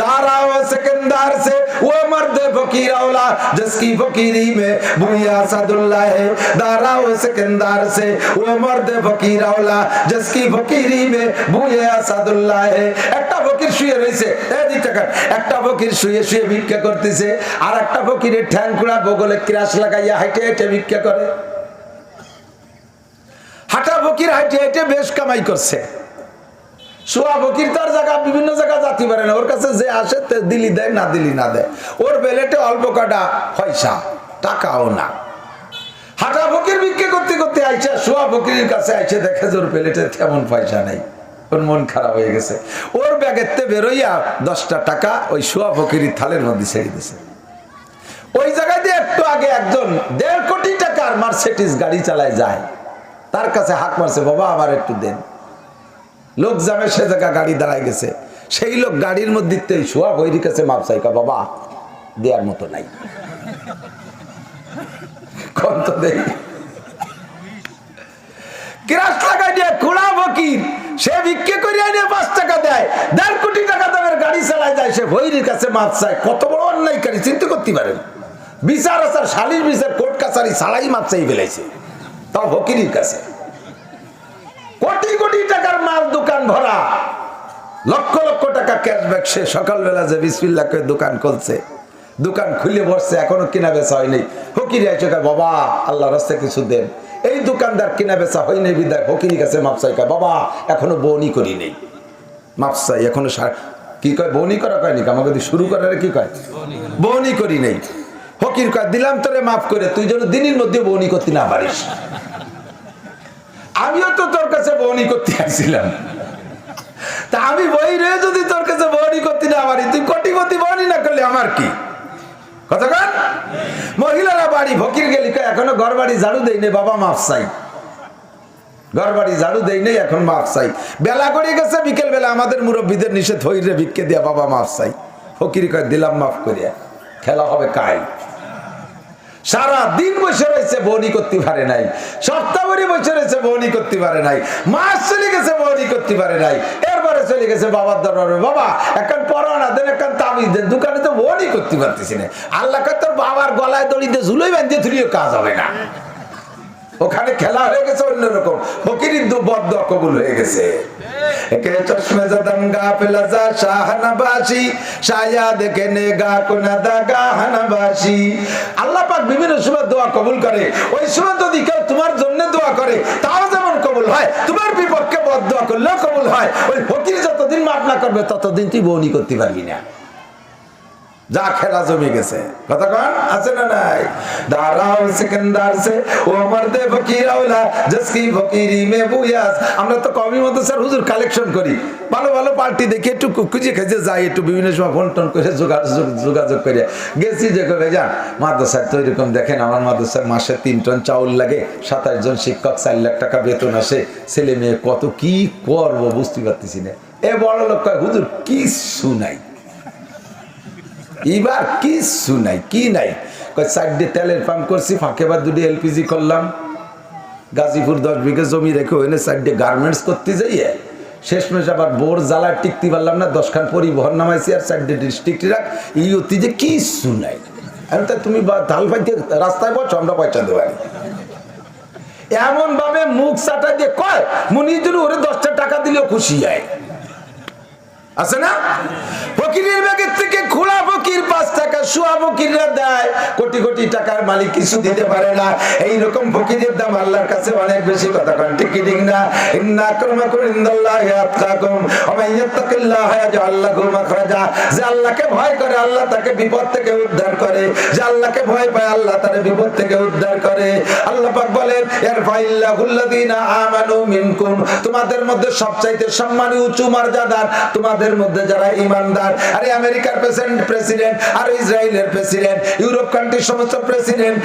दाराओ सिकंदर से वो मर्द फकीर औला जिसकी फकीरी में भूया असदुल्लाह है। दाराओ सिकंदर से वो मर्द फकीर औला जिसकी फकीरी में भूया असदुल्लाह है। একটা ফকির শুয়ে রয়েছে, এই দিকটা একটা ফকির শুয়ে শুয়ে ভিক্ষা করতেছে, আর একটা ফকিরের ঠ্যাংকুড়া বগলে ক্রাশ লাগাইয়া হাইটে হাইটে ভিক্ষা করে। হাঁটা ফকির হাইটে হাইটে বেশ কামাই করছে। শোয়া ফকির তার জায়গা বিভিন্ন জায়গা যাতে পারে না, ওর কাছে যে আসে দিলি দেয় না দিলি না দেয়, ওর বেলেটে অল্প কাটা পয়সা টাকাও না। হাঁটা ফকির ভিক্ষা করতে করতে আইসা শোয়া ফকিরের কাছে আইসে দেখে যে ওর বেলেটে তেমন পয়সা নেই, ওর মন খারাপ হয়ে গেছে। ওর ব্যাগেতে বেরোইয়া 10টা টাকা ওই শোয়া ফকিরের থালের মধ্যে ছেড়ে দিয়েছে। ওই জায়গায় দিয়ে একটু আগে একজন 1.5 কোটি টাকার মার্সিডিজ গাড়ি চালায় যায়, তার কাছে হাত মারছে, বাবা আমার একটু দেন। লোক যাবে সে জায়গা গাড়ি দাঁড়ায় গেছে, সেই লোক গাড়ির মধ্যে শোয়া বইয়ের কাছে মাপ চাইকা, বাবা দেওয়ার মতো নাই, কোন তো দেই। ক্রাশ লাগাই দিয়ে খোড়া ফকির সে ভিক্ষে করে এনে 5 টাকা দেয়, 1.5 কোটি টাকা দামের গাড়ি চালায় যায়, সে বইয়ের কাছে মাপ চায়। কত বড় অন্যায়কারী চিন্তা করতে পারেন। বিচার আচার শালীর বিচার কোর্ট কাছারি ছাড়াই মাপ চাই ফেলেছে, তাও ফকিরের কাছে। কোটি কোটি টাকার মাল দোকান ভরা, লক্ষ লক্ষ টাকা ক্যাশব্যাক। সে সকালবেলা যে বিসমিল্লাহ করে দোকান খুলছে, দোকান খুলে বসছে, এখনো কিনা বেচা হয়নি। ফকির এসে কয়, বাবা আল্লাহর রাস্তায় কিছু দেন। এই দোকানদার কিনা বেচা হয়নি বিদায় ফকিরের কাছে মাপ চাই, কয় বাবা এখনো বউনি করি নেই, মাপ চাই এখনো। কি কয় বউনি করা কয়নি, আমাকে শুরু করার কি কয় বউনি করি নেই। ফকির কয় দিলাম তোরে মাফ করে, তুই যেন দিনের মধ্যে বউনি করতে না পারিস। আমিও তো তোর কাছে বউনি করতে আসছিলাম, তা আমি বই রে যদি তোর কাছে বউনি করতে না পারি, তুই কোটিপতি বউনি না করলে আমার কি কথা কন। মহিলারা বাড়ি ফকির গেলি এখনো ঘর বাড়ি ঝাড়ু দেই নেই, বাবা মাফ চাই, ঘর বাড়ি ঝাড়ু দেই নেই, এখন মাফ চাই। বেলা করে গেছে, বিকেল বেলা আমাদের মুরব্বীদের নিষেধ হইরে ভিক্ষে দিয়া বাবা মাফ চাই। ফকির কয় দিলাম মাফ করিয়া, খেলা হবে কাল। সারা দিন বসে রয়েছে, বউনি করতে পারে নাই। সপ্তাহ ভরি বসে রয়েছে, বউনি করতে পারে নাই। মাস চলে গেছে, বউনি করতে পারে নাই। এরপরে চলে গেছে বাবার দরবারে, বাবা এখন পড়ানা দেন, এখন তাবিজ দেন। দোকানে তো বউনি করতে পারতেছি না। আল্লাহ তোর বাবার গলায় দড়ি দিয়ে ঝুলোই বাঁধিয়ে ধুলিও কাজ হবে না। ওখানে খেলা হয়ে গেছে অন্যরকম, ফকিরের বদদোয়া কবুল হয়ে গেছে। একে চশমে জাদান গাফিলা যা শাহনাবাসী শায়াদ কেনে গা কোনা দাগা হানাবাসী। আল্লাহ পাক বিভিন্ন সময় দোয়া কবুল করে। ওই সময় যদি কেউ তোমার জন্য দোয়া করে তাও যেমন কবুল হয়, তোমার বিপক্ষে বদদোয়া করলেও কবুল হয়। ওই ফকির যতদিন মাফ না করবে ততদিন তুই বউনি করতে পারবি না। যা খেলা জমে গেছে, কথা কন আছে না নাই। দারাও সিকন্দর সে ও মর্দে ফকির আওলা জিসকি ফকিরি মে বুয়াস। আমরা তো কমি মাদ্রাসার হুজুর কালেকশন করি, ভালো ভালো পার্টি দেখে একটু খুঁজে খুঁজে যাই, একটু বিভিন্ন সময় ফোন টোন করে যোগাযোগ করে গেছি যে কবে যান মাদ্রাসায়। তো এরকম দেখেন আমার মাদ্রাসায় মাসে 3 টন চাউল লাগে, 27 জন শিক্ষক, 4 লাখ টাকা বেতন আসে, ছেলে মেয়ে কত কি করবো বুঝতে পারতেছি না। এ বড় লোক কয় হুজুর কিছু নাই, এবার কিছু নাই। কি নাই? 4টে তেলের পাম্প করছি, ফাঁকে বার 2টি এলপিজি করলাম। গাজীপুর 10 বিঘা জমি রেখে ওখানে 4টে গার্মেন্টস করতে যাইয়ে শেষমেশ আবার বোর জ্বালায় টিকতে পারলাম না। 10 খান পরিবহন নামাইছি আর 4টে ডিস্ট্রিক্ট রাখ। এই অতি যে কিছু নাই। আমি তো তুমি ঢাল ফাইতে রাস্তায় বসো, আমরা পয়সা দেবো। এমন ভাবে মুখ চাটা দিয়ে কয় মনির জন্য ওরে 10টা টাকা দিলেও খুশি হয়, আছে না? ফকিরের ব্যাগের থেকে খোলা ফকির 5 টাকা, শোয়া ফকিররা দেয় কোটি কোটি টাকার মালিক কিছু দিতে পারে না। এইরকম ফকিরের দাম আল্লাহর কাছে অনেক বেশি, কথা কন ঠিক ঠিক না। ইন্না আক্রামাকুম ইনদাল্লাহি আতকাকুম ওয়া মান ইয়াত্তাকিল্লাহা ইয়াজআল লাহু মাখরাজা। যে আল্লাহকে ভয় করে আল্লাহ তাকে বিপদ থেকে উদ্ধার করে, যে আল্লাহকে ভয় পায় আল্লাহ তারে বিপদ থেকে উদ্ধার করে। আল্লাহ পাক বলেন ইয়ারফাইল্লাহুল্লাযিনা আমানু মিনকুম, তোমাদের মধ্যে সবচাইতে সম্মানী উঁচু মর্যাদার তোমাদের মধ্যে যারা ঈমানদার। আরে আমেরিকার প্রেসিডেন্ট আর ইসরায়েলের প্রেসিডেন্ট, ইউরোপ কান্ট্রির সমস্ত প্রেসিডেন্ট,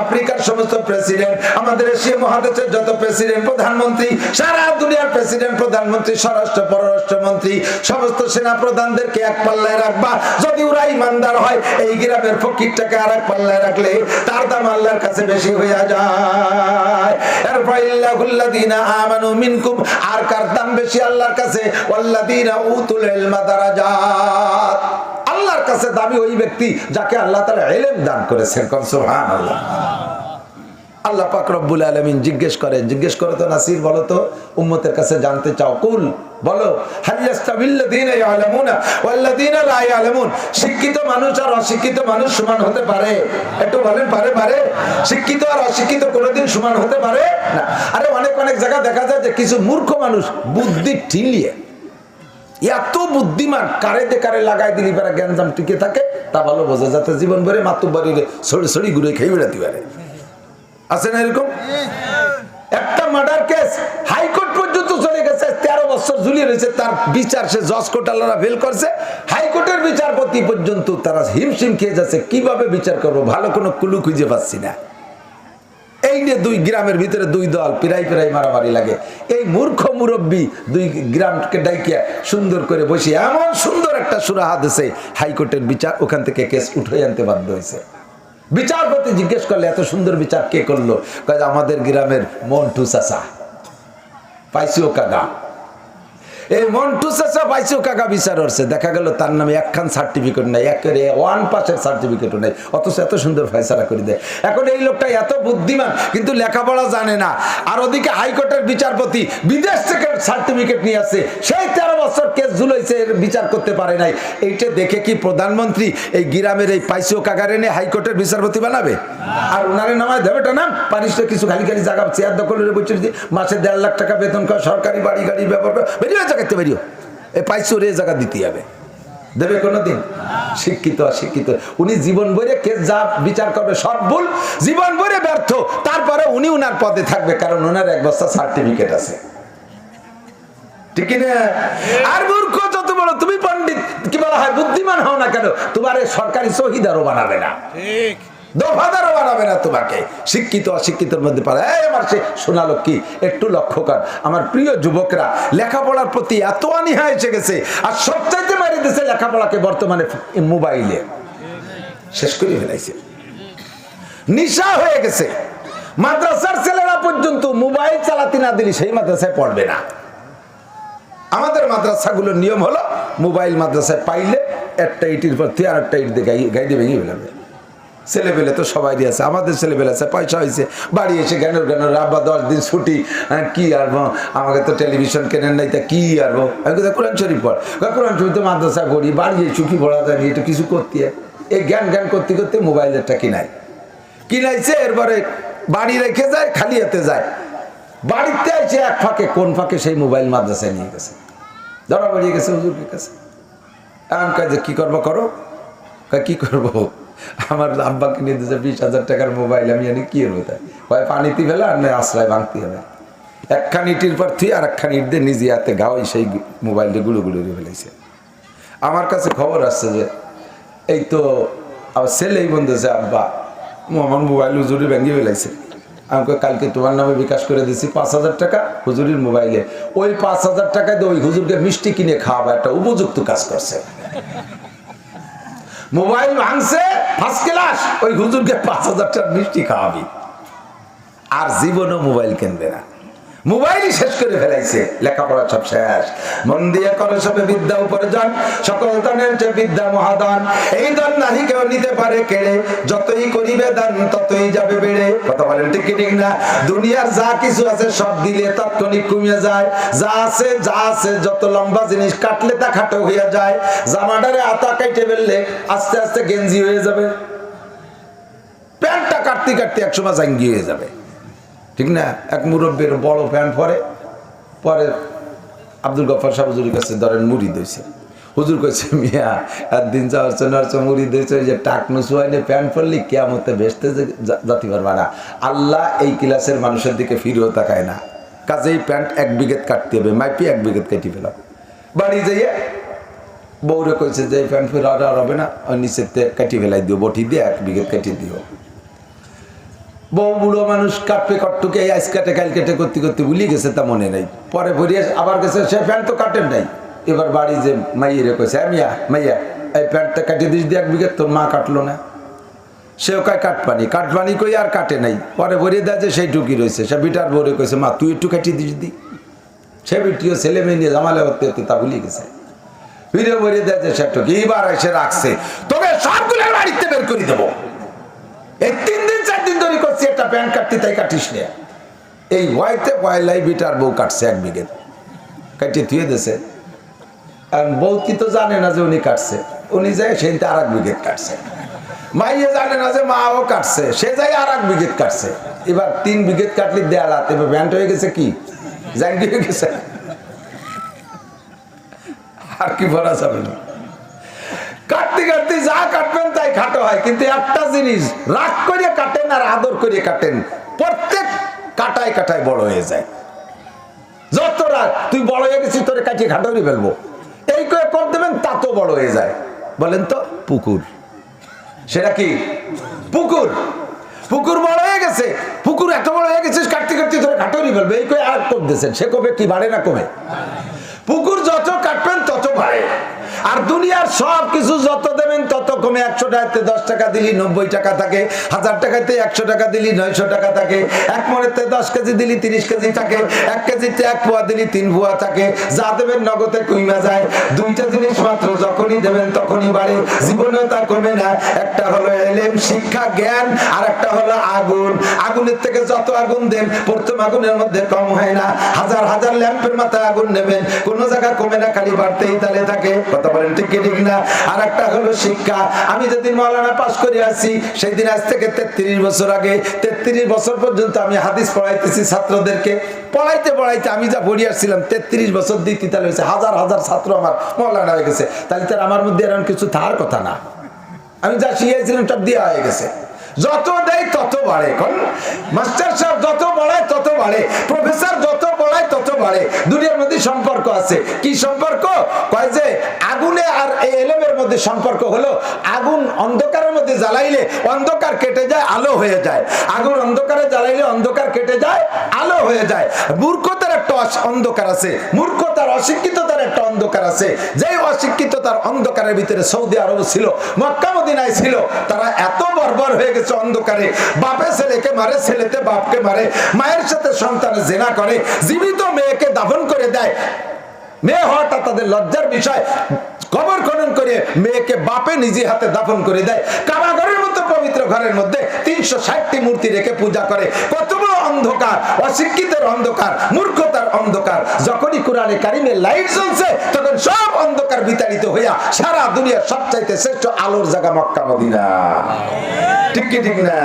আফ্রিকার সমস্ত প্রেসিডেন্ট, আমাদের এশিয়া মহাদেশের যত প্রেসিডেন্ট প্রধানমন্ত্রী, সারা দুনিয়ার প্রেসিডেন্ট প্রধানমন্ত্রী, স্বরাষ্ট্র পররাষ্ট্রমন্ত্রী, সমস্ত সেনা প্রধানদেরকে এক পাল্লায় রাখবা। যদি ওরা ঈমানদার হয়, এই গ্রামের ফকিরটাকে আর এক পাল্লায় রাখলে তার দাম আল্লাহর কাছে বেশি হয়ে যায়। ইয়ারফাইল্লাহুল্লাযিনা আমানু মিনকুম, আর কার দাম বেশি আল্লাহর কাছে? ওয়াল্লাযিনা উতুল ইলমা দারাজাত। কাছে দামি ওই ব্যক্তি যাকে আল্লাহ তাআলা ইলম দান করেছেন। কোন সুবহানাল্লাহ। আল্লাহ পাক রব্বুল আলামিন জিজ্ঞেস করে তো নাসির বলো তো উম্মতের কাছে জানতে চাও, কুল বলো হাল ইয়াস্তাবিল্লাযীনা ইয়ালামুনা ওয়াল্লাযীনা লা ইয়ালামুন, শিক্ষিত মানুষ আর অশিক্ষিত মানুষ সমান হতে পারে? একটু বলেন পারে? শিক্ষিত আর অশিক্ষিত কোনোদিন সমান হতে পারে না। আরে অনেক জায়গা দেখা যায় যে কিছু মূর্খ মানুষ বুদ্ধি ঠিলিয়ে এত বুদ্ধিমান, কারে লাগাই দিলি পারা জ্ঞানজাম টিকে থাকে, তা ভালো বোঝা যাতে জীবন ভরে মাতুব্বাড়িরে ছড়ি ঘুরে খেয়ে বেড়াতে পারে। আছে না এরকম? একটা মার্ডার কেস হাইকোর্ট পর্যন্ত চলে গেছে, 13 বছর ঝুলিয়ে রয়েছে, তার বিচার সে জজ কোর্ট আল্লাহরা ফেল করছে, হাইকোর্টের বিচারপতি পর্যন্ত তারা হিমশিম খেয়ে যাচ্ছে কিভাবে বিচার করবো, ভালো কোনো কুলু খুঁজে পাচ্ছি না। এই নিয়ে দুই গ্রামের ভিতরে দুই দল পিরাই মারামারি লাগে। এই মূর্খ মুরব্বী দুই গ্রামকে ডাইকিয়া সুন্দর করে বসে এমন সুন্দর একটা সুরাহা দিয়েছে, হাইকোর্টের বিচার ওখান থেকে কেস উঠে আনতে বাধ্য হয়েছে। বিচারপতি জিজ্ঞেস করলে এত সুন্দর বিচার কে করলো? আমাদের গ্রামের মন্টু চাচা পাইছিও কাকা। এই মন্টু চাচা পাইছিও কাকা বিচার হচ্ছে, দেখা গেল তার নামে একখান সার্টিফিকেট নাই, একেবারে 1 পাসের সার্টিফিকেটও নেই, অথচ এত সুন্দর ফয়সালা করে দেয়। এখন এই লোকটা এত বুদ্ধিমান কিন্তু লেখাপড়া জানে না, আর ওদিকে হাইকোর্টের বিচারপতি বিদেশ থেকে সার্টিফিকেট নিয়ে আসছে, সেই 13 বছর কেস ঝুলাইছে, বিচার করতে পারে নাই। এইটা দেখে কি প্রধানমন্ত্রী এই গ্রামের এই পাইছিও কাকারে নিয়ে হাইকোর্টের বিচারপতি বানাবে? আর ওনারে নামায় দেবেটা নাম পারিসটা কিছু খালি জায়গা চেয়ার দখলের বসে মাসে 1.5 লাখ টাকা বেতন কর, সরকারি বাড়ি গাড়ি ব্যবহার কর, বেরিয়ে জায়গাতে বেরিও, এ পাইছো রে জায়গা দিতে হবে, দেবে কোনোদিন? শিক্ষিত অশিক্ষিত উনি জীবন ভরে কেস যা বিচার করবে সব ভুল, জীবন ভরে ব্যর্থ, তারপরে উনি উনার পদে থাকবে, কারণ ওনার 1 বস্তা সার্টিফিকেট আছে, ঠিক না? আর মূর্খ যত বড় তুমি পণ্ডিত কি বলা হয় বুদ্ধিমান হও না কেন, তোমার সরকারি চৌকিদারও বানাবে না, ঠিক দফাদারও বানাবে না তোমাকে। শিক্ষিত অশিক্ষিতের মধ্যে পারে। আমার সে শোনালো কি একটু লক্ষ্য কর, আমার প্রিয় যুবকরা লেখাপড়ার প্রতি এত অনীহা এসে গেছে, আর সবচাইতে মারি দিয়েছে লেখাপড়াকে বর্তমানে মোবাইলে শেষ করে ফেলাইছে, নিশা হয়ে গেছে। মাদ্রাসার ছেলেরা পর্যন্ত মোবাইল চালাতে না দিলে সেই মাদ্রাসায় পড়বে না। আমাদের মাদ্রাসাগুলোর নিয়ম হলো মোবাইল মাদ্রাসায় পাইলে একটা ইটের পর আর একটা ইট দিয়ে গাই দিয়ে ভেঙে ফেলাবে। ছেলেবেলে তো সবাই আছে, আমাদের ছেলেবেলে আছে, পয়সা হয়েছে, বাড়ি এসে জ্ঞানের আব্বা 10 দিন ছুটি, কি আরবো, আমাকে তো টেলিভিশন কেনেন নাই, তা কি আরবো? আমি কোথায় কোরআন শরীফ পড়, কোরআন শরীফ তো মাদ্রাসায় পড়ি, বাড়ি এসে কি পড়া যায়, এটা কিছু করতে, এই জ্ঞান করতে মোবাইলেরটা কিনাইছে, এরপরে বাড়ি রেখে যায়, খালি হাতে যায়, বাড়িতে এসে এক ফাঁকে কোন ফাঁকে সেই মোবাইল মাদ্রাসায় নিয়ে গেছে, ধরা বেরিয়ে গেছে হুজুরের কাছে। এমন কাজে কি করবো করো, কি করবো, আমার আব্বাকে নিয়ে দিয়েছে 20,000 টাকার মোবাইল, আমি জানি কি হলো, তাই হয় পানিতে ফেলে আর নয় আশ্রয় ভাঙতে হবে, একখান ইটির পর তুই আর একখান ইট দিয়ে নিজে হাতে গাওয়াই সেই মোবাইলটা গুলো ফেলেছে। আমার কাছে খবর আসছে যে এই তো আমার ছেলেই বলতেছে আব্বা আমার মোবাইল হুজুরি ভেঙে ফেলাইছে, আমাকে কালকে তোমার নামে বিকাশ করে দিচ্ছি 5,000 টাকা হুজুরির মোবাইলে, ওই 5,000 টাকায় দিয়ে ওই হুজুরকে মিষ্টি কিনে খাওয়াবা, একটা উপযুক্ত কাজ করছে। মোবাইল ভাঙছে ফার্স্ট ক্লাস, ওই হুজুরকে 5,000 টাকা মিষ্টি খাওয়াবি, আর জীবনও মোবাইল কিনবে না, মোবাইলই শেষ করে ফেলাইছে, লেখাপড়া সব শেষ। মন দিয়ে করো সবে বিদ্যা উপার্জন, সকল দানের চেয়ে বিদ্যা মহাদান, এই দান নাহি কেউ নিতে পারে কেড়ে, যতই করিবে দান ততই যাবে বেড়ে। কথা বলেন ঠিক না? দুনিয়ার যা কিছু আছে সব দিলে তাৎক্ষণিক কমিয়ে যায়, যা আছে যত লম্বা জিনিস কাটলে তা খাটো হয়ে যায়, জামাটারে আতা কাটে ফেললে আস্তে আস্তে গেঞ্জি হয়ে যাবে, প্যান্টটা কাটতে একসময় জাঙ্গি হয়ে যাবে, ঠিক না? এক মুরব্বীর বড় প্যান্ট পরে আব্দুল গফফার সাহেব হুজুরের কাছে ধরেন মুড়ি দিয়েছে, হুজুর কইছে মিয়া একদিন যাওয়ার মুড়ি দিয়েছে, ওই যে টাকনু সুয়াইনে প্যান্ট পরলি কিয়ামতে ভেস্তে জাতি পারবা না, আল্লাহ এই ক্লাসের মানুষের দিকে ফিরেও তাকায় না, কাজেই প্যান্ট 1 বিঘত কাটতে হবে, মাইপি 1 বিঘত কেটে ফেলাম। বাড়ি যাইয়ে বউরে কইছে যে এই প্যান্ট ফেরা আর হবে না, ওই নিচেতে কেটে ফেলাই দিও, বটি দিয়ে 1 বিঘত কেটে দিও। বউ বুড়ো মানুষ কাটবে কটটুকে আইস কাটে কাল কেটে করতে ভুলে গেছে, তা মনে নেই, পরে ভরিয়ে আবার গেছে, সে প্যান্ট তো কাটেন নাই, এবার বাড়ি যে মাইয়েরে কইছে মাইয়া এই প্যান্টটা কাটিয়ে দিস দিয়ে 1 বিঘত, তোর মা কাটলো না, সেও কয় কাটবানি কই আর কাটে নাই, পরে ভরিয়ে দেয় যে সেই টুকি রয়েছে, সে বিটার বউরে কইছে মা তুই একটু কাটিয়ে দিস দি, সে বিটিও ছেলে মেয়ে নিয়ে জামালে হতে তা ভুলে গেছে। ফিরে বলে দেয় যে সেটা এইবার এসে রাখছে, তবে সবগুলোর বাড়িতে বের করে দেবো। এই 3 দিন 4 দিন ধরে করছি, একটা প্যান্ট কাটতে তাই কাটিস না। এই হোয়াইটে পয়লাই বিটার বউ কাটছে 1 বিঘে, কাটিয়ে থুয়ে দিয়েছে। আর বউ কি তো জানে না যে উনি কাটছে, উনি যায় সেদিন আর 1 বিঘে কাটছে। মাইয়ে জানে না যে মাও কাটছে, সে যাই আর 1 বিঘে কাটছে। এবার 3 বিঘে কাটলে দেয়া রাত, এবার প্যান্ট হয়ে গেছে কি জাঙ্গি হয়ে গেছে, আর কি বলা যাবে না। কাটতে কাটতে যা কাটবেন তাই খাটো হয়, কিন্তু একটা জিনিস রাগ করে কাটেন আর আদর করে কাটেন, প্রত্যেক কাটায় কাটায় বড় হয়ে যায়। যত রাগ, তুই বড় হয়ে গেছিস তোরে কাটিয়ে খাটো করে ফেলবো, এই করে কর দেবেন, তা তো বড় হয়ে যায়। বলেন তো পুকুর, সেটা কি পুকুর? পুকুর বড় হয়ে গেছে, পুকুর এত বড় হয়ে গেছিস, কাটতে কাটতে তোরে খাটো করে ফেলবে, এই করে আর কম দিয়েছেন, সে কবে কি বাড়ে না কমে? পুকুর যত কাটবেন তত বাড়ে। আর দুনিয়ার সব কিছু যত দেবেন তত কমে। 100 টাকাতে 10 টাকা দিলি 90 টাকা থাকে, 1000 টাকাতে 100 টাকা দিলি 900 টাকা থাকে, 1 মনেতে 10 কেজি দিলি 30 কেজি থাকে, 1 কেজিতে 1 পোয়া দিলি 3 পোয়া থাকে। যা দেবেন নগদে কমে যায়। 2টা জিনিস মাত্র যখনই দেবেন তখনই বাড়ে, জীবনেও তা কমে না। একটা হলো এলেম, শিক্ষা, জ্ঞান, আর একটা হলো আগুন। আগুনের থেকে যত আগুন দেন প্রথম আগুনের মধ্যে কম হয় না। হাজার হাজার ল্যাম্পের মাথায় আগুন নেবেন, কোন জায়গা কমে না, খালি বাড়তেই তালে থাকে। কথা বলেন ঠিক কি ঠিক না? আর একটা হলো শিক্ষা। আমি যেদিন মাওলানা পাস করে আসি সেই দিন আজ থেকে 33 বছর আগে, 33 বছর পর্যন্ত আমি হাদিস পড়াইতেছি ছাত্রদেরকে। পড়াইতে পড়াইতে আমি যা পড়ি আসছিলাম 33 বছর দিতে, তাহলে হয়েছে হাজার হাজার ছাত্র আমার মাওলানা হয়ে গেছে। তাহলে তার আমার মধ্যে এরকম কিছু থাকার কথা না, আমি যা শিখিয়েছিলাম সব দেওয়া হয়ে গেছে। যত দেয় তত বাড়ে। এখন মাস্টার সাহেব যত পড়ায় তত বাড়ে, প্রফেসর যত পড়ায় তত বাড়ে। দুনিয়ার মধ্যে সম্পর্ক আছে। কি সম্পর্ক? কয় যে আগুনে আর এই এলেমের মধ্যে সম্পর্ক হলো, আগুন অন্ধকারের মধ্যে জ্বালাইলে অন্ধকার কেটে যায়, আলো হয়ে যায়। আগুন অন্ধকারে জ্বালাইলে অন্ধকার কেটে যায়, আলো হয়ে যায়। মূর্খতার একটা অন্ধকার আছে, মূর্খতার অশিক্ষিততার একটা অন্ধকার আছে। যেই অশিক্ষিততার অন্ধকারের ভিতরে সৌদি আরব ছিল, মক্কা মদিনায় ছিল, তারা এত বর্বর হয়ে গেছে অন্ধকারে। বাপে ছেলেকে মারে, ছেলেতে বাপকে মারে, মায়ের সাথে সন্তানের জিনা করে, জীবিত মেয়েকে দাফন করে দেয়। মেয়ে হওয়াটা তাদের লজ্জার বিষয়। কবর খনন করে মেয়েকে বাপে নিজে হাতে দাফন করে দেয়। কাবাঘরের মতো পবিত্র ঘরের মধ্যে 360টি মূর্তি রেখে পূজা করে। কত বড় অন্ধকার! অশিক্ষিতের অন্ধকার, মূর্খতার অন্ধকার। যখনই কোরআনে কারিমে লাইট জ্বলছে তখন সব অন্ধকার বিতাড়িত হইয়া সারা দুনিয়ার সবচাইতে শ্রেষ্ঠ আলোর জায়গা মক্কা মদিনা। ঠিক কি ঠিক না?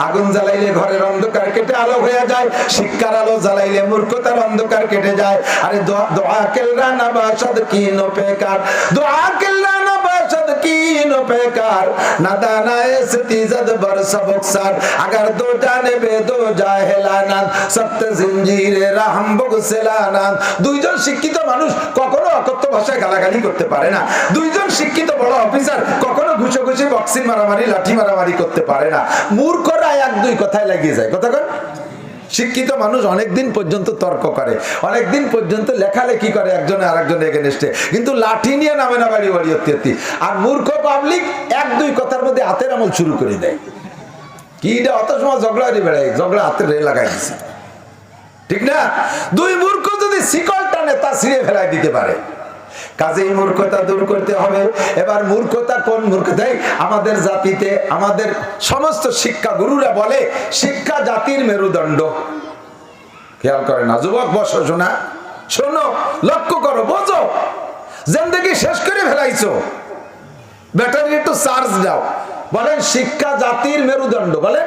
আগুন জ্বালাইলে ঘরের অন্ধকার কেটে আলো হয়ে যায়, শিক্ষার আলো জ্বালাইলে মূর্খতার অন্ধকার কেটে যায়। আরে দোয়া কেলরা না বাসাদ কি নো বেকার, দোয়া কেলরা না বাসাদ কি নো বেকার, নাদানা ইস্তিজাদ বার সবকসার, अगर दो जाने बे दो জাহেলানা সপ্ত জিঞ্জিরে রাহম বগসেলানা। দুইজন শিক্ষিত মানুষ কখনো অকথ্য ভাষায় গালাগালি করতে পারে না। দুইজন শিক্ষিত বড় অফিসার কখনো ঘুষোঘুষি, বক্সিং মারামারি, লাঠি মারামারি করতে পারে না। মূর্খরা 1-2 কথায় লাগিয়ে যায়। কথা কন? শিক্ষিত মানুষ অনেকদিন পর্যন্ত তর্ক করে, অনেকদিন পর্যন্ত লেখালেখি করে একজনে আরেকজনের এগেনস্টে, কিন্তু লাঠি নিয়ে নামে না বাড়ি বাড়ি অত্যতি। আর মূর্খ পাবলিক 1-2 কথার মধ্যে হাতের আমল শুরু করে দেয়। কি অত সময় ঝগড়া বেড়ায়, ঝগড়া হাতের রে লাগাই দিছে। ঠিক না? 2 মূর্খ যদি শিকল টানে তা ছিঁড়ে ফেলাই দিতে পারে। কাজেই মূর্খতা দূর করতে হবে। এবার মূর্খতা কোন মূর্খতাই? আমাদের জাতিতে আমাদের সমস্ত শিক্ষা গুরুরা বলে শিক্ষা জাতির মেরুদণ্ড। খেয়াল করে না যুবক? বসো শোনা, শোনো, লক্ষ্য করো, বোঝো। জিন্দেগি শেষ করে ফেলাইছো, ব্যাটারি একটু চার্জ দাও। বলেন শিক্ষা জাতির মেরুদণ্ড। বলেন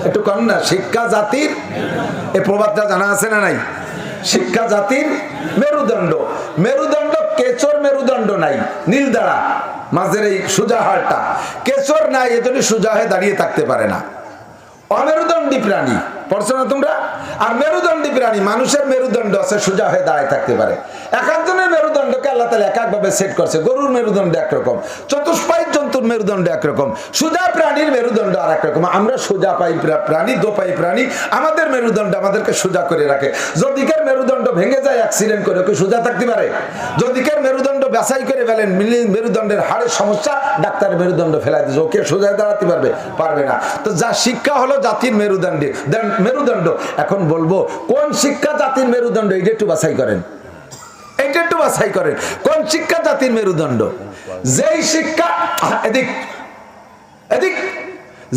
একটু কম না, শিক্ষা জাতির, এই প্রবাদটা জানা আছে না নাই? শিক্ষা জাতির মেরুদণ্ড। মেরুদণ্ড কেচর মেরুদণ্ড নাই, নীলদাঁড়া মাঝের এই সোজা হাড়টা, কেচর নাই, এজন্য সোজা হয়ে দাঁড়িয়ে থাকতে পারে না। অমেরুদণ্ডী প্রাণী পড়ছো না তোমরা? আর মেরুদণ্ডী প্রাণী, মানুষের মেরুদণ্ড আছে, সোজা হয়ে দাঁড়ায় থাকতে পারে। এক একজনের মেরুদণ্ডকে আল্লাহ তাআলা এক একভাবে সেট করছে। গরুর মেরুদণ্ড একরকম, চতুষ্পায়ী জন্তুর মেরুদণ্ড একরকম, সোজা প্রাণীর মেরুদণ্ড আর একরকম। আমরা সোজা পাই প্রাণী, দোপায়ী প্রাণী, আমাদের মেরুদণ্ড আমাদেরকে সোজা করে রাখে। যদি কেউ মেরুদণ্ড ভেঙে যায় অ্যাক্সিডেন্ট করে, ওকে সোজা থাকতে পারে? যদি কেউ মেরুদণ্ড বাছাই করে ফেলেন, মেরুদণ্ডের হাড়ের সমস্যা, ডাক্তার মেরুদণ্ড ফেলাই দিচ্ছে, ওকে সোজা দাঁড়াতে পারবে? পারবে না। তো যা শিক্ষা হলো জাতির মেরুদণ্ড। এখন বলবো কোন শিক্ষা জাতির মেরুদণ্ড, এটা একটু বাছাই করেন। এটা একটু বাছাই করেন, কোন শিক্ষা জাতির মেরুদণ্ড? যেই শিক্ষা এদিক এদিক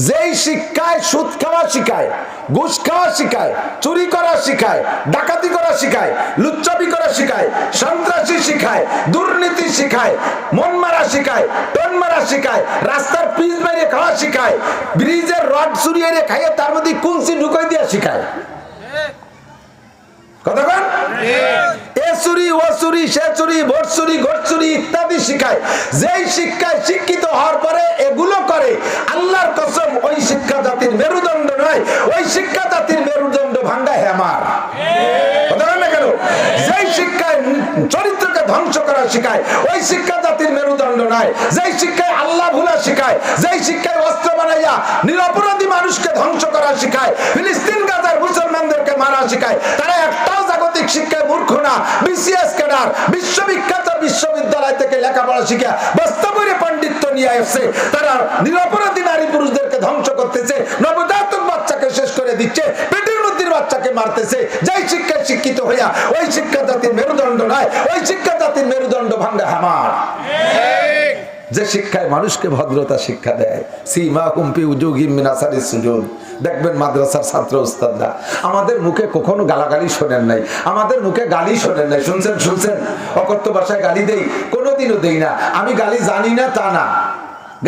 যেই শিক্ষায় সুদ খাওয়া শিখায়, ঘুষ খাওয়া শিখায়, চুরি করা শিখায়, ডাকাতি করা শিখায়, লুচ্চামি করা শিখায়, সন্ত্রাসী শিখায়, দুর্নীতি শিখায়, মন মারা শিখায়, টন মারা শিখায়, রাস্তার পিচ মেরে খাওয়া শিখায়, ব্রিজের রড চুরিয়ে খাইয়ে তার মধ্যে কুঞ্চি ঢুকাই দিয়া শিখায়। কতক্ষণ এ চুরি ও চুরি সে চুরি ভোট চুরি ঘোট চুরি ইত্যাদি শিখায়। যেই শিক্ষায় শিক্ষিত হওয়ার পরে এগুলো করে, আল্লাহর কসম ওই শিক্ষা জাতির মেরুদণ্ড নয়, ওই শিক্ষা জাতির মেরুদণ্ড ভাঙ্গা হেমার। কতক্ষণ না কেন? যেই শিক্ষায় চরিত্রকে ধ্বংস করা শিখায়, ওই শিক্ষা জাতির মেরুদণ্ড নয়। যেই শিক্ষায় আল্লাহ ভুলা শিখায়, যেই শিক্ষায় অস্ত্র বানাইয়া নিরপরাধী মানুষকে ধ্বংস করা শিখায়, ফিলিস্তিন গাজার মুসলমানদেরকে মারা শিখায়, তারা একটাও জাগতিক শিক্ষায় মূর্খ না। বিসিএস ক্যাডার বিশ্ববিখ্যাত বিশ্ববিদ্যালয় থেকে লেখাপড়া শিখা বাস্তবে পণ্ডিত্য নিয়ে আসছে, তারা নিরপরাধী নারী পুরুষদেরকে ধ্বংস করতেছে, নবজাতক বাচ্চাকে শেষ করে দিচ্ছে, পেটের মধ্যে বাচ্চাকে মারতেছে। যেই শিক্ষায় শিক্ষিত হইয়া ওই শিক্ষা জাতির মেরুদণ্ড নয়, ওই শিক্ষা জাতির মেরুদণ্ড ভাঙ্গা হামার। যে শিক্ষায় মানুষকে ভদ্রতা শিক্ষা দেয়, সীমাহুম ফি উজুহিহিম মিন আসারিস সুজুদ। দেখবেন মাদ্রাসার ছাত্র উস্তাদরা আমাদের মুখে কখনো গালাগালি শোনেন নাই, আমাদের মুখে গালি শোনেন নাই। শুনছেন? শুনছেন? অকথ্য ভাষায় গালি দেই? কোনোদিনও দেই না। আমি গালি জানি না তা না,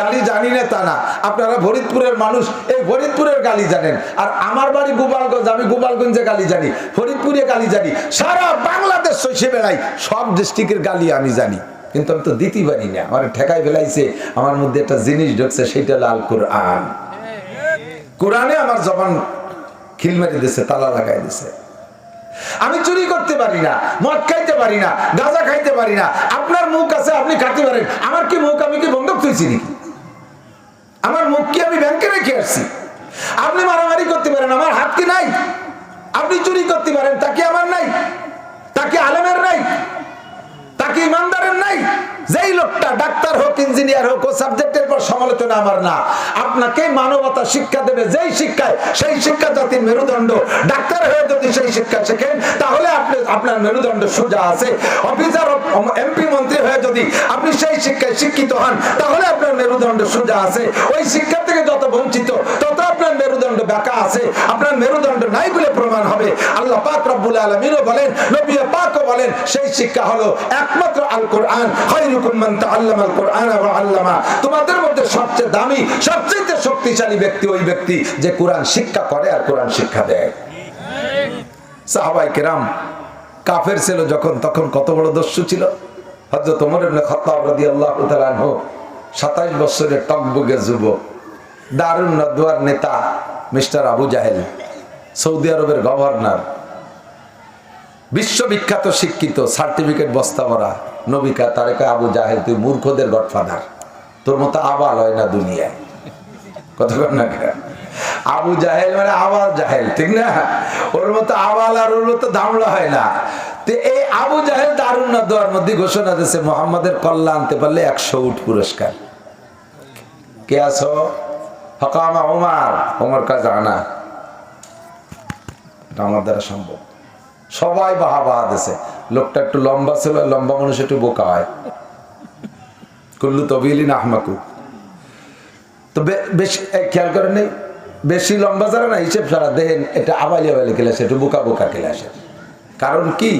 গালি জানি না তা না। আপনারা ফরিদপুরের মানুষ, এই ফরিদপুরের গালি জানেন, আর আমার বাড়ি গোপালগঞ্জ, আমি গোপালগঞ্জে গালি জানি, ফরিদপুরে গালি জানি, সারা বাংলাদেশ শৈশে বেড়াই, সব ডিস্ট্রিক্টের গালি আমি জানি, কিন্তু আমি তো দিতে পারি না। আমার ঠেকাই ফেলাইছে, আমার মধ্যে একটা জিনিস ঢুকছে, সেটা লাল কোরআন। কোরআনে আমার জবান খিল মেরে দিছে, তালা লাগাই দিছে। আমি চুরি করতে পারি না, মদ খাইতে পারি না, গাঁজা খাইতে পারি না। আপনার মুখ আছে, আপনি খাইতে পারেন। আমার কি মুখ? আমি কি বন্ধক থইছি নাকি? আমার মুখ কি আমি ব্যাংকে রেখে আসছি? আপনি মারামারি করতে পারেন, আমার হাত কি নাই? আপনি চুরি করতে পারেন, তা কি আমার নাই? তা কি আলেমের নাই? তা কি ইমানদারের নাই? যেই লোকটা ডাক্তার হোক, ইঞ্জিনিয়ার হোক, ও সাবজেক্টের পর সমালোচনা আমার না। আপনাকে মানবতা শিক্ষা দেবে যেই শিক্ষায়, সেই শিক্ষা জাতির মেরুদণ্ড। ডাক্তার হয়ে যদি সেই শিক্ষা শেখেন, তাহলে আপনার মেরুদণ্ড সোজা আছে। অফিসার, এমপি, মন্ত্রী হয়ে যদি আপনি সেই শিক্ষায় শিক্ষিত হন, তাহলে আপনার মেরুদণ্ড সোজা আছে। ওই শিক্ষা থেকে যত বঞ্চিত, তত আপনার মেরুদণ্ড বাঁকা আছে। আপনার মেরুদণ্ড নাই বলে প্রমাণ হবে। আল্লাহ পাক রব্বুল আলামিনও বলেন, নবী পাকও বলেন, সেই শিক্ষা হলো একমাত্র আল কোরআন। খায়রুকুম মান তাআল্লামাল কোরআন ওয়া আল্লামা। তোমাদের মধ্যে সবচেয়ে দামি, সবচেয়ে শক্তিশালী ব্যক্তি ওই ব্যক্তি যে কোরআন শিক্ষা করে আর কোরআন শিক্ষা দেয়। সাহাবায়ে কেরাম কাফের ছিল যখন, তখন কত বড় দস্যু ছিল। হযরত ওমর ইবনে খাত্তাব রাদিয়াল্লাহু তাআলা আনহু 27 বছরের টকবগে যুবক, দারুন নদওয়ার নেতা মিস্টার আবু জাহেল, সৌদি আরবের গভর্নর, বিশ্ববিখ্যাত শিক্ষিত, সার্টিফিকেট বস্তা ভরা। নবীকা তারেকা আবু জাহেল, তুই মূর্খদের গডফাদার, তোর মতো আবাল হয় না দুনিয়ায়। কতক্ষণ না? আবু জাহেল মানে আবাল জাহেল, ঠিক না? ওর মতো আবাল আর ওর মতো দামড়া হয় না। তো এই আবু জাহেল দারুন নদওয়ার মধ্যে ঘোষণা দিয়েছে, মুহাম্মাদের কল্লা আনতে পারলে 100 উট পুরস্কার। কে আছো? হকামা ওমর। ওমর কাছে আনা, আমার দ্বারা সম্ভব। সবাই বাহবা দিয়েছে। লোকটা একটু লম্বা ছিল, লম্বা মানুষ একটু বোকা হয়। কুল্লু তবিলিন আহমাকু। তো বেশি খেয়াল করেন নেই, বেশি লম্বা যারা না, হিসেব ছাড়া দেখেন এটা আবালি আবালি ক্লাস, একটু বোকা বোকা ক্লাসের। কারণ কি,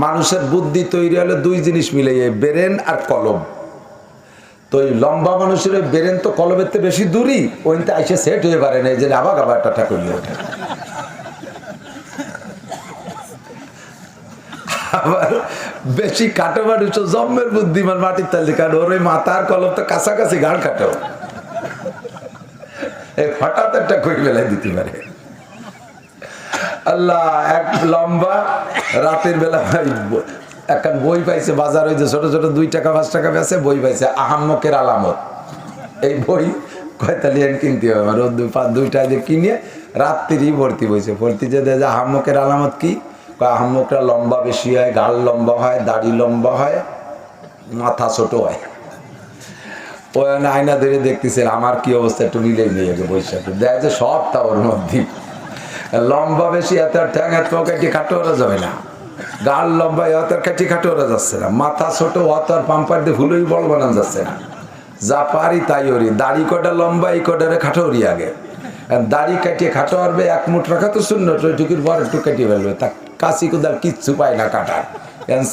মানুষের বুদ্ধি তৈরি হলে দুই জিনিস মিলে, ব্রেন আর কলম। তো এই লম্বা মানুষের ব্রেন তো কলমের থেকে বেশি দূরই, ওইটা আইসে সেট হয়ে পারে না, এই যে আবার আবার টাটা করলে ওঠে। আবার বেশি কাটো মানুষ জন্মের বুদ্ধিমান, মাটির তালি কাটো, ওর ওই মাথার কলম তো কাছাকাছি, গাড় কাটো, হঠাৎ একটা কই বেলায় দিতে পারে। আল্লাহ, এক লম্বা রাতের বেলা একটা বই পাইছে বাজার, ওই যে ছোট ছোট 2 টাকা 5 টাকা বেছে বই পাইছে, আহাম্মকের আলামত। এই বই কয়তালিয়ান কিনতে হবে, আমার 2টা দিয়ে কিনে রাত্রি ভর্তি বইছে, ভর্তি যে আহাম্মকের আলামত কি? আহাম্মকরা লম্বা বেশি হয়, গাল লম্বা হয়, দাড়ি লম্বা হয়, মাথা ছোট হয়। ওই আয়না ধরে দেখতেছে আমার কি অবস্থা, একটু মিলেই নিয়ে গেছে বৈশাখে, দেখা যায় সব তা ওর মধ্যে। লম্বা বেশি, এত ঠ্যাং এত পকেটে কাটো ওরা যাবে না। গাল লম্বা অতর কাটি খাটো ওরা যাচ্ছে না, মাথা ছোট অতর পাম্পার দিয়ে ভুলই বল বানানো যাচ্ছে না। যা পারি তাই ওরি, দাড়ি কটা লম্বা এই কটারে খাটো ওরি আগে। দাড়ি কাটিয়ে খাটো পারবে, এক মুঠ রাখা তো শূন্য, টুকির পর একটু কাটিয়ে ফেলবে, তা কাশি কোদাল কিচ্ছু পায় না কাটার।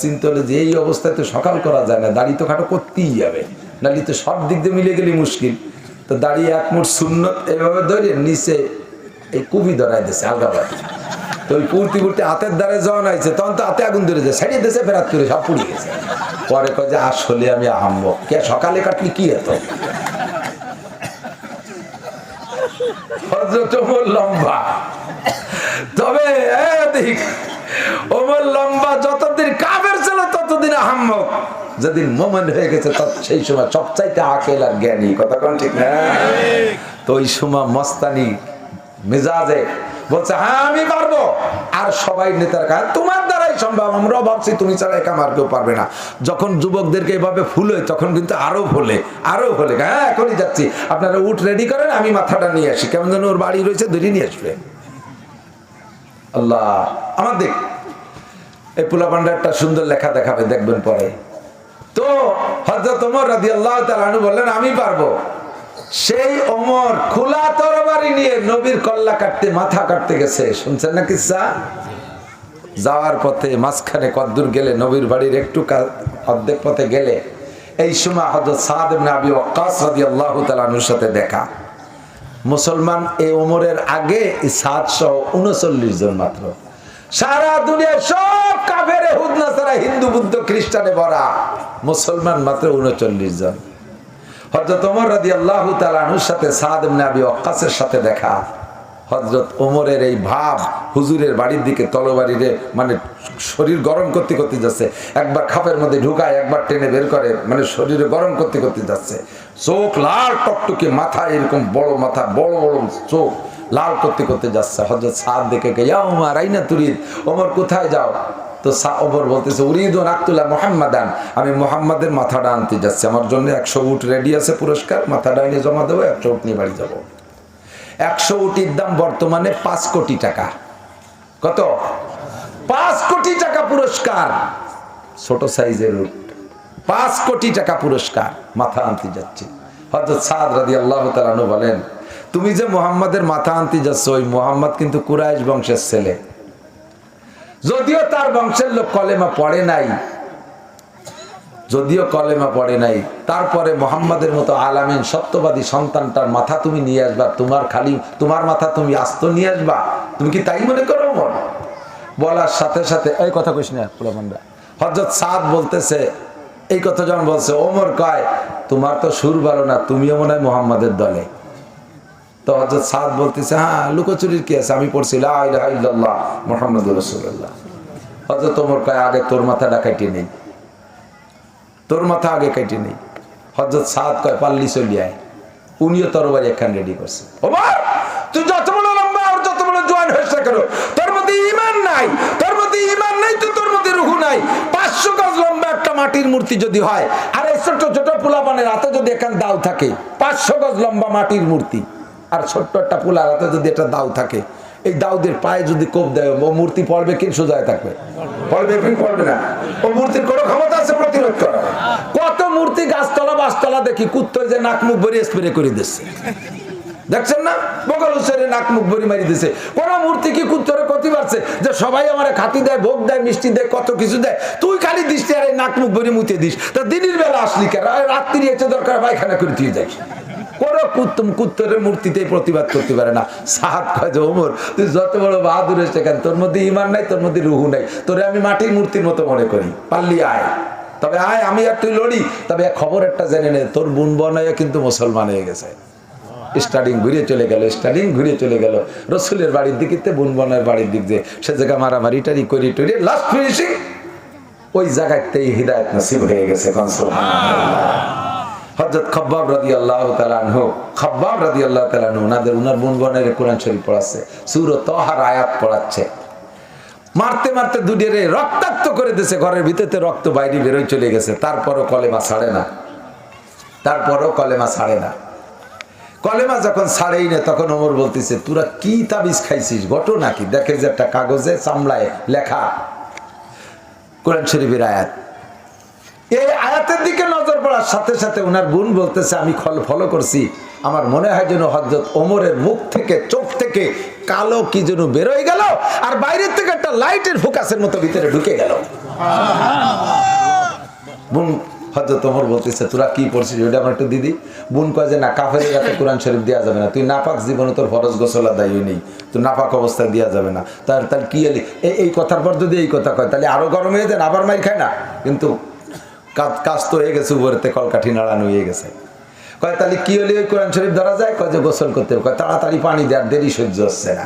চিন্তা হলে যে এই অবস্থায় তো সকাল করা যায় না, দাড়ি তো খাটো করতেই যাবে, নালি তো সব দিক দিয়ে মিলে গেলে মুশকিল। তো দাঁড়িয়ে এক মুঠ শূন্য এইভাবে ধরে নিচে এই কুবি ধরাই দিয়েছে আলগাবাদি। তো ওই পুরতি পুরতি হাতের দ্বারে জন আইছে, তখন তো হাতে আগুন ধরেছে, ছাড়িয়ে দিয়েছে, ফেরাত করে সব পুড়ে গেছে। পরে কয় যে আসলে আমি আহম্ব, কে সকালে কাটলি কি এত লম্বা। তবে ওমর লম্বা যতদিন কাফের ছিল ততদিন আহম্মক, যেদিন মোমেন হয়ে গেছে সেই সময় সবচাইতে আকেল আর জ্ঞানী। কথা কোন ঠিক না? তো ওই সময় মস্তানি মেজাজে বলছে হ্যাঁ আমি পারবো, আর সবাই নেতার কাছে তোমার দ্বারাই সম্ভব, আমরাও ভাবছি তুমি ছাড়া একা আর কেউ পারবে না। যখন যুবকদেরকে এভাবে ফুলে তখন কিন্তু আরো ফুলে হ্যাঁ এখনই যাচ্ছি, আপনারা উঠ রেডি করেন, আমি মাথাটা নিয়ে আসি, কেমন যেন ওর বাড়ি রয়েছে ধরে নিয়ে আসবে। আল্লাহ আমার দেখ এই পোলাপান্ডা একটা সুন্দর লেখা দেখাবে, দেখবেন পরে। তো হযরত ওমর রাদিয়াল্লাহু তাআলা আনহু বললেন আমি পারবো। সেই ওমর খোলা তরবারি নিয়ে নবীর কল্লা কাটতে, মাথা কাটতে গেছে, শুনছেন না কিসসা? যাওয়ার পথে মাঝখানে কদ্দুর গেলে, নবীর বাড়ির একটু অর্ধেক পথে গেলে এই সময় হযরত সাদ ইবনে আবি ওয়াক্কাস রাদিয়াল্লাহু তাআলা আনহুর সাথে দেখা। মুসলমান এই ওমরের আগে সাদ সহ 39 জন মাত্র, সারা দুনিয়ার সব কাফের ইহুদ নাসারা হিন্দু বুদ্ধ খ্রিস্টানে ভরা, মুসলমান মাত্র 39 জন। হযরত ওমর রাদিয়াল্লাহু তাআলা আনহুর সাথে সাদ ইবনে আবি ওয়াক্কাসের সাথে দেখা। হযরত ওমরের এই ভাব, হুজুরের বাড়ির দিকে তলবাড়িরে মানে শরীর গরম করতে করতে যাচ্ছে, একবার খাপের মধ্যে ঢুকায়, একবার টেনে বের করে, মানে শরীরে গরম করতে করতে যাচ্ছে। চোখ লাল টকটকে, মাথা এরকম বড় মাথা, বড় বড় চোখ, লাল করতে করতে যাচ্ছে। হযরত সাদ দেখে ইয়া ওমর আইনা তুরিদ, ওমর কোথায় যাও? তো ওমর বলতেছে উরিদু নাকতুলা মুহাম্মাদান, আমি মুহাম্মাদের মাথাটা আনতে যাচ্ছি, আমার জন্য 100 উট রেডি আছে পুরস্কার, মাথাটা এনে জমা দেবো, 100 উট নিয়ে বাড়ি যাবো। 100 উটির দাম বর্তমানে 5 কোটি টাকা। কত? 5 কোটি টাকা পুরস্কার, ছোট সাইজের উট, 5 কোটি টাকা পুরস্কার, মাথা আনতে যাচ্ছি। হযরত সাদ রাদিয়াল্লাহু তাআলা আনহু বলেন তুমি যে মুহাম্মাদের মাথা আনতে যাচ্ছ, ওই মুহাম্মদ কিন্তু কুরাইশ বংশের ছেলে, যদিও তার বংশের লোক কলেমা পড়ে নাই, তারপরে মুহাম্মাদের মতো আলামিন সত্যবাদী সন্তানটার মাথা তুমি নিয়ে আসবা, তোমার মাথা তুমি আস্ত নিয়ে আসবা, তুমি কি তাই মনে করো? ওমর বলার সাথে সাথে এই কথা কইস না পোলাপান্ডা। হযরত সাদ বলতেছে, এই কথা যখন বলছে, ওমর কয় তোমার তো সুর ভালো না, তুমিও মনে হয় মুহাম্মাদের দলে। তো হযরত সাদ বলতেছে হ্যাঁ লুকোচুরির কি আছে, আমি পড়ছি লা ইলাহা ইল্লাল্লাহ মুহাম্মাদুর রাসূলুল্লাহ। হযরত ওমর কয় আগে তোর মাথাটা কাটিয়ে নেই, তোর মাথা আগে কাটিয়ে নেই। হযরত সাদ কয় পাল্লি চলি আয়, উনিও তরবারি একখান রেডি করছে। ওমর তুই যত বড় লম্বা আর যত বড় জোয়ান হইছ না কেন, তোর মধ্যে ঈমান নাই, তোর মধ্যে ঈমান নাই তো তোর মধ্যে রূহ নাই। 500 গজ লম্বা একটা মাটির মূর্তি যদি হয়, আর এই ছোট ছোট পোলাপানের হাতে যদি একখান দাও থাকে, 500 গজ লম্বা মাটির মূর্তি, আর ছোট্ট একটা পোলার হাতে যদি একটা দাও থাকে, এই দাউদের পায়ে যদি কোপ দেয়, ও মূর্তি পড়বে কি সোজায় থাকবে? পড়বে না। ও মূর্তির কোনো ক্ষমতা আছে প্রতিরোধ করা? কত মূর্তি গাছতলা বাসতলা দেখি কুত্তর যে নাক মুখ ভরে স্প্রে করে দিচ্ছে, দেখছেন না? বগল হুসেনের নাক মুখ ভরি মারি দিছে। কোন মূর্তি কি কুত্তরে ক্ষতি পারছে যে সবাই আমার খাতি দেয়, ভোগ দেয়, মিষ্টি দেয়, কত কিছু দেয়, তুই খালি দৃষ্টি আর নাক মুখ ভরি মুতে দিস? তা দিনের বেলা আসলি কেন? রাত্রি এসে দরকার পায়খানা করে দিয়ে যাই। কোন কুত্তরের মূর্তিতে প্রতিবাদ করতে পারে না। সাদ কয় যে ওমর তুই যত বড় বাহাদুর এসে কেন, তোর মধ্যে ঈমান নাই, তোর মধ্যে রূহ নাই, তোরে আমি মাটির মূর্তির মতো মনে করি, পারলি আয়, তবে আয়, আমি আর তুই লড়ি। তবে খবর একটা জেনে নে, তোর বোন বনায় কিন্তু মুসলমান হয়ে গেছে। স্টাডিং ঘুরে চলে গেল রসুলের বাড়ির দিকে, বোন বনের বাড়ির দিক দিয়ে, সে জায়গা মারামারি টারি করি টরি, লাস্ট ফিনিশিং ওই জায়গাতেই হিদায়াত নসিব হয়ে গেছে। হযরত খাব্বাব রাদিয়াল্লাহু তাআলা আনহু, ওনার বোন বোনের কোরআন শরীফ পড়াচ্ছে, সূরা তাহার আয়াত পড়াচ্ছে, মারতে মারতে দুডিরে রক্তাক্ত করে দিয়েছে, ঘরের ভিতরে রক্ত বাইরে বেরোয় চলে গেছে, তারপরও কলেমা ছাড়ে না। কলেমা যখন ছাড়েই না, তখন ওমর বলতেছে তোরা কি তাবিজ খাইছিস, ঘটনা কি? দেখে যে একটা কাগজে চামড়ায় লেখা, কোরআন শরীফের আয়াত। এই আয়াতের দিকে নজর পড়ার সাথে সাথে ওনার গুণ বলতেছে, আমি ফলো করছি, আমার মনে হয় যেন হযরত ওমরের মুখ থেকে, চোখ থেকে কালো কি যেন বেরোয় গেল, আর বাইরের থেকে একটা লাইটের ফোকাসের মতো ভিতরে ঢুকে গেল। বোন হযরত ওমর বলতেছে, তোরা কি পড়ছিস ওইটা আমার একটু দিদি। বোন কয় যে না, কাফেরের হাতে কোরআন শরীফ দেওয়া যাবে না, তুই নাপাক জীবনে তোর ফরজ গোসল আদায় নেই, তুই নাপাক অবস্থায় দেওয়া যাবে না। তাহলে কি এলি এই কথার পর যদি এই কথা কয় তাহলে আরো গরম হয়ে যায়, আবার মাইর খায় না। কিন্তু কাজ তো হয়ে গেছে, উপরেতে কলকাঠি নাড়ানো হয়ে গেছে। কয় তাহলে কি হলে ওই কোরআন শরীফ ধরা যায়? কয় যে গোসল করতে হবে। কয় তাড়াতাড়ি পানি দেওয়ার দেরি সহ্য হচ্ছে না,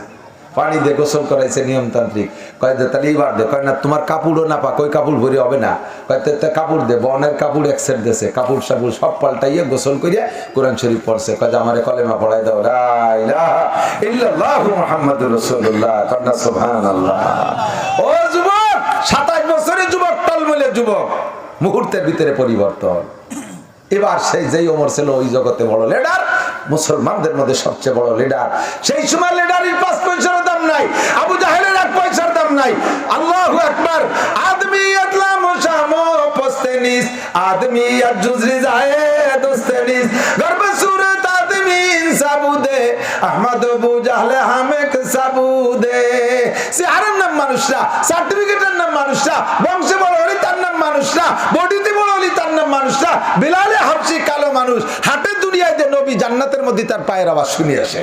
পানি দিয়ে গোসল করাইছে নিয়মতান্ত্রিক। কয় যে তাহলে এইবার দে। কয় না, তোমার কাপড়ও না পাক, ওই কাপড় ভরে হবে না। কয় কাপড় দে, বনের কাপড় এক সেট দিয়েছে, কাপড় সাপড় সব পাল্টাইয়া গোসল করিয়া কোরআন শরীফ পড়ছে। কয় যে আমারে কলেমা পড়াই দাও, লা ইলাহা ইল্লাল্লাহু মুহাম্মাদুর রাসূলুল্লাহ, কন্না সুবহানাল্লাহ। ও যুবক, 27 বছরের যুবক, টলমলে যুবক, মুহূর্তের ভিতরে পরিবর্তন। এবার সেই যেই ওমর ছিল ওই জগতে বড় লিডার, মুসলমানদের মধ্যে সবচেয়ে বড় লিডার। সেই সময় লিডারের 5 পয়সার দাম নাই, আবু জাহেলের 1 পয়সার দাম নাই। আল্লাহু আকবার। আদমিয়াত লা মুশামো পস্তেনিস, আদমিয়াত জুজরি যায় দোস্তেনিস, গর্ব সুরত আদমি সাবুদে, আহমদ আবু জাহলে হামেক সাবুদে। সে আরের নাম মানুষরা, সার্টিফিকেটের নাম মানুষরা, বংশে বড় হলি তার নাম মানুষরা, বডিতে বড় হলি তার নাম মানুষরা, বিলালে হাবশি কালো মানুষ, হাটে দুনিয়ায় যে নবী জান্নাতের মধ্যে তার পায়ের আওয়াজ শুনে আসে।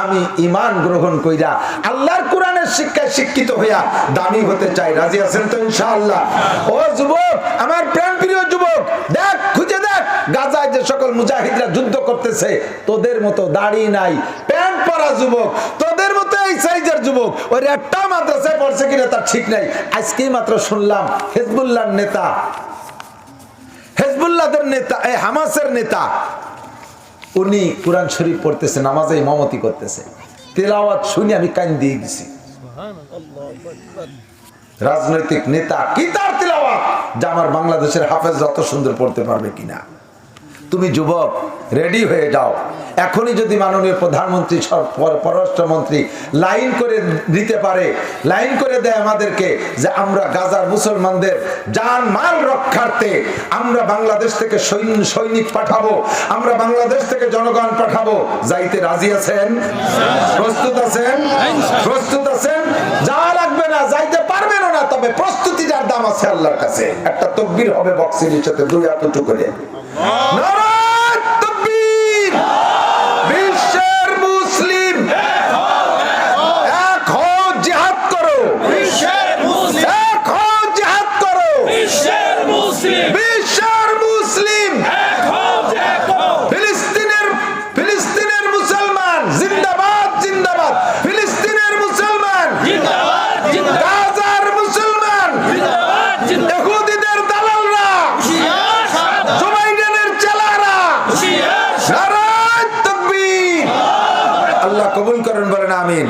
আমি ঈমান গ্রহণ কইরা আল্লাহর কোরআনের শিক্ষায় শিক্ষিত হইয়া দামি হতে চাই। রাজি আছেন তো ইনশাআল্লাহ? ও যুবক, আমার প্রাণ প্রিয় যুবক, দেখ, খুঁজে দেখ, গাজায় যে সকল মুজাহিদরা যুদ্ধ করতেছে, তোদের মতো দাড়ি নাই, প্যান্ট পরা যুবক, তোদের মতো এই সাইজের যুবক, ওই একটা মাদ্রাসায় পড়ছে কিনা তার ঠিক নাই। আজকেই মাত্র শুনলাম হিজবুল্লাহর নেতা, হিজবুল্লাহদের নেতা, এই হামাসের নেতা, উনি কোরআন শরীফ পড়তেছে, নামাজে ইমামতি করতেছে, তেলাওয়াত শুনে আমি কান দিয়ে গেছি। রাজনৈতিক নেতা কি তার তেলাওয়াত, যা আমার বাংলাদেশের হাফেজ যত সুন্দর পড়তে পারবে কিনা। তুমি যুবক রেডি হয়ে যাও। এখনই যদি মাননীয় প্রধানমন্ত্রী, পররাষ্ট্রমন্ত্রী লাইন করে দিতে পারে, লাইন করে দেয় আমাদেরকে যে আমরা গাজার মুসলমানদের জান মাল রক্ষার্থে আমরা বাংলাদেশ থেকে সৈনিক পাঠাবো, আমরা বাংলাদেশ থেকে জনগণ পাঠাবো, যাইতে রাজি আছেন? প্রস্তুত আছেন? প্রস্তুত আছেন? যা লাগবে না, যাইতে পারবেন না, তবে প্রস্তুতিটার দাম আছে আল্লাহর কাছে। একটা তাকবীর হবে বক্সির সাথে, 2 হাত উঁচু করে। নারায়ে তাকবীর! বিশ্বের মুসলিম এক হও, জিহাদ করো। বিশ্বের মুসলিম এক হও, জিহাদ করো। বিশ্বের মুসলিম, বিশ্বের মুসলিম এক হও, জিহাদ করো। ফিলিস্তিনের মুসলমান জিন্দাবাদ, জিন্দাবাদ। ফিলিস্তিনের মুসলমান জিন্দাবাদ, জিন্দাবাদ। গাজার মুসলমান জিন্দাবাদ, জিন্দাবাদ। ইহুদিদের দালালরা আল্লাহ কবুল করেন, বলেন আমিন।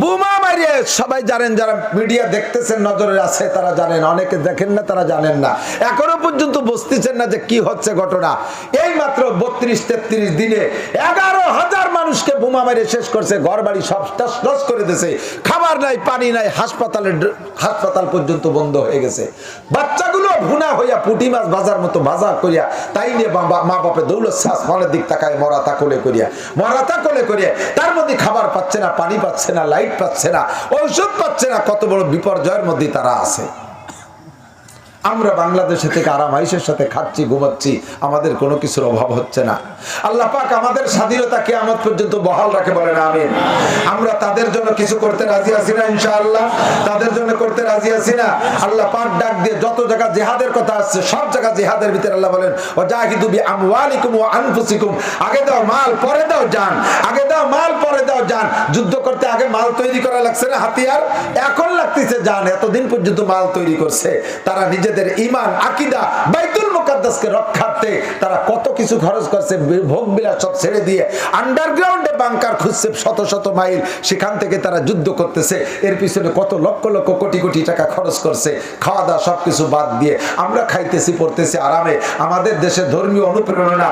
বোমা মারিয়ে সবাই জানেন, যারা মিডিয়া দেখতেছেন, নজরে আছে, তারা জানেন, অনেকে দেখেন না, তারা জানেন না, এখনো পর্যন্ত বুঝতেছেন না যে কি হচ্ছে ঘটনা। এই মাত্র 32-33 দিনে 11,000 মানুষকে বোমা মেরে শেষ করছে, ঘর বাড়ি সব নষ্ট করে দিয়েছে, খাবার নাই, পানি নাই, হাসপাতাল পর্যন্ত বন্ধ হয়ে গেছে। বাচ্চাগুলো ভুনা হইয়া পুঁটি মাছ ভাজার মতো ভাজা করিয়া, তাই নিয়ে মা বাপে দৌলত শ্বাস ফলের দিক তাকায়, মরাতা কোলে করিয়া, মরাতা কোলে করিয়া, তার মধ্যে খাবার পাচ্ছে না, পানি পাচ্ছে না, লাইট পাচ্ছে না, ঔষধ পাচ্ছে না, কত বড় বিপর্যয়ের মধ্যে তারা আছে। আমরা বাংলাদেশে থেকে আরাম আয়েশের সাথে খাচ্ছি, ঘুমাচ্ছি, আমাদের কোনো কিছুর অভাব হচ্ছে না। আল্লাহ পাক আমাদের স্বাধীনতা কিয়ামত পর্যন্ত বহাল রাখে, বলেন আমিন। আমরা তাদের জন্য কিছু করতে রাজি আছি না? ইনশাআল্লাহ তাদের জন্য করতে রাজি আছি না? আল্লাহ পাক ডাক দিয়ে যত জায়গা জিহাদের কথা আসছে, সব জায়গা জিহাদের ভিতরে আল্লাহ বলেন, ওয়াজাহিদু বিআমওয়ালিকুম ওয়া আনফুসিকুম। আগে দাও মাল, পরে দাও জান। আগে দাও মাল, পরে দাও জান। যুদ্ধ করতে আগে মাল তৈরি করা লাগছে না, হাতিয়ার, এখন লাগতেছে জান। এতদিন পর্যন্ত মাল তৈরি করছে তারা, নিজেদের ঈমান, আকীদা, বাইতুল মুকাদ্দাস মুকাদ্দাসকে রক্ষার্থে তারা কত কিছু খরচ করছে, ভোগ বিলাস সব ছেড়ে দিয়ে আন্ডারগ্রাউন্ডে বাংকার খুঁজছে শত শত মাইল, সেখান থেকে তারা যুদ্ধ করতেছে। এর পিছনে কত লক্ষ লক্ষ কোটি কোটি টাকা খরচ করছে, খাওয়া দাওয়া সবকিছু বাদ দিয়ে আমরা খাইতেছি পড়তেছি আরামে। আমাদের দেশে ধর্মীয় অনুপ্রেরণা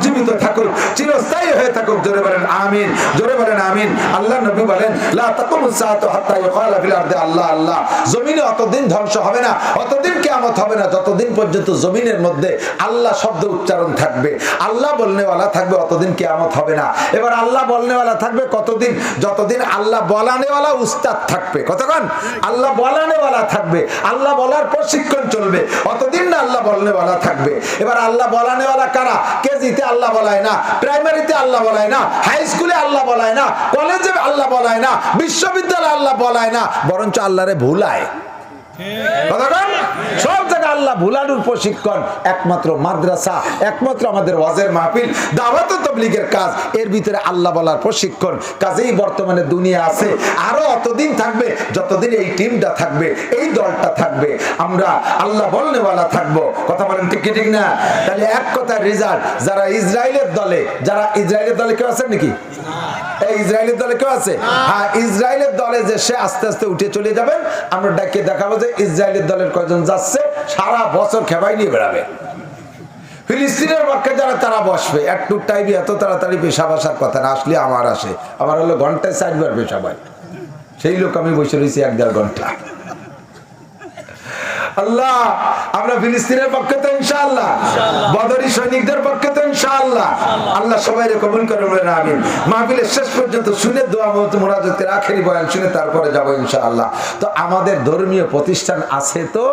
জীবিত থাকুক, চিরস্থায়ী হয়ে থাকুক। জোরে বলেন আমিন, জোরে বলেন আমিন। আল্লাহ নবী বলেন লা তাকুমুস সাআতু হাত্তা ইউকালা ফিল আরদি আল্লাহ আল্লাহ। জমিনে অতদিন ধ্বংস হবে না, অতদিন কিয়ামত হবে না যতদিন পর্যন্ত জমিনের মধ্যে আল্লাহ শব্দ উচ্চারণ থাকবে, আল্লাহ বলনেওয়ালা থাকবে, অতদিন কিয়ামত হবে না। এবার আল্লাহ বলনেওয়ালা থাকবে কতদিন? যতদিন আল্লাহ বলানেওয়ালা উস্তাদ থাকবে। কতক্ষণ? আল্লাহ বলানেওয়ালা থাকবে, আল্লাহ বলার প্রশিক্ষণ চলবে, অতদিন না আল্লাহ বলনেওয়ালা থাকবে। এবার আল্লাহ বলানেওয়ালা কারা? কেজিতে আল্লাহ বলায় না, প্রাইমারিতে আল্লাহ বলায় না, হাই স্কুলে আল্লাহ বলায় না, কলেজে আল্লাহ বলায় না, বিশ্ববিদ্যালয়ে আল্লাহ বলায় না, বরঞ্চ আল্লাহরে ভুলায়। সব জায়গায় আল্লাহ ভুলানোর প্রশিক্ষণ একমাত্র মাদ্রাসা, একমাত্র আমাদের ওয়াজের মাহফিল, দাওয়াত ও তাবলীগের কাজ, এর ভিতরে আল্লাহ বলার প্রশিক্ষণ। কাজেই বর্তমানে দুনিয়া আছে, আরো অতদিন থাকবে যতদিন এই টিমটা থাকবে, এই দলটা থাকবে, আমরা আল্লাহ বলনেওয়ালা থাকবো। কথা বলেন ঠিক ঠিক না? তাহলে এক কথার রেজাল্ট, যারা ইসরায়েলের দলে, যারা ইসরায়েলের দলে কেউ আছেন নাকি? এই ইসরায়েলের দলে কেউ আছে? হ্যাঁ, ইসরায়েলের দলে যে সে আস্তে আস্তে উঠে চলে যাবেন, আমরা ডাকে দেখাবো যে ইসরায়েলের দলের কয়জন যাচ্ছে, সারা বছর খেপাই নিয়ে বেড়াবে। ফিলিস্তিনের পক্ষে যারা তারা বসবে, একটু টাইমে এত তাড়াতাড়ি পেশাব আসার কথা না, আসলে আমার আসে, আমার হলো ঘন্টায় 4 বার পেশাব হয়। সেই লোক আমি বসে রয়েছি 1-1.5 ঘন্টা। আল্লাহ, আমরা ফিলিস্তিনের পক্ষে তো ইনশাআল্লাহ, বদরি সৈনিকদের পক্ষে তো ইনশাআল্লাহ। আল্লাহ সবাইকে কবুল করে বলেন আমিন। মাহফিলের শেষ পর্যন্ত শুনে দোয়া মুনাজাত করে আখেরি বয়ান শুনে তারপরে যাব ইনশাআল্লাহ। তো আমাদের ধর্মীয় প্রতিষ্ঠান আছে তো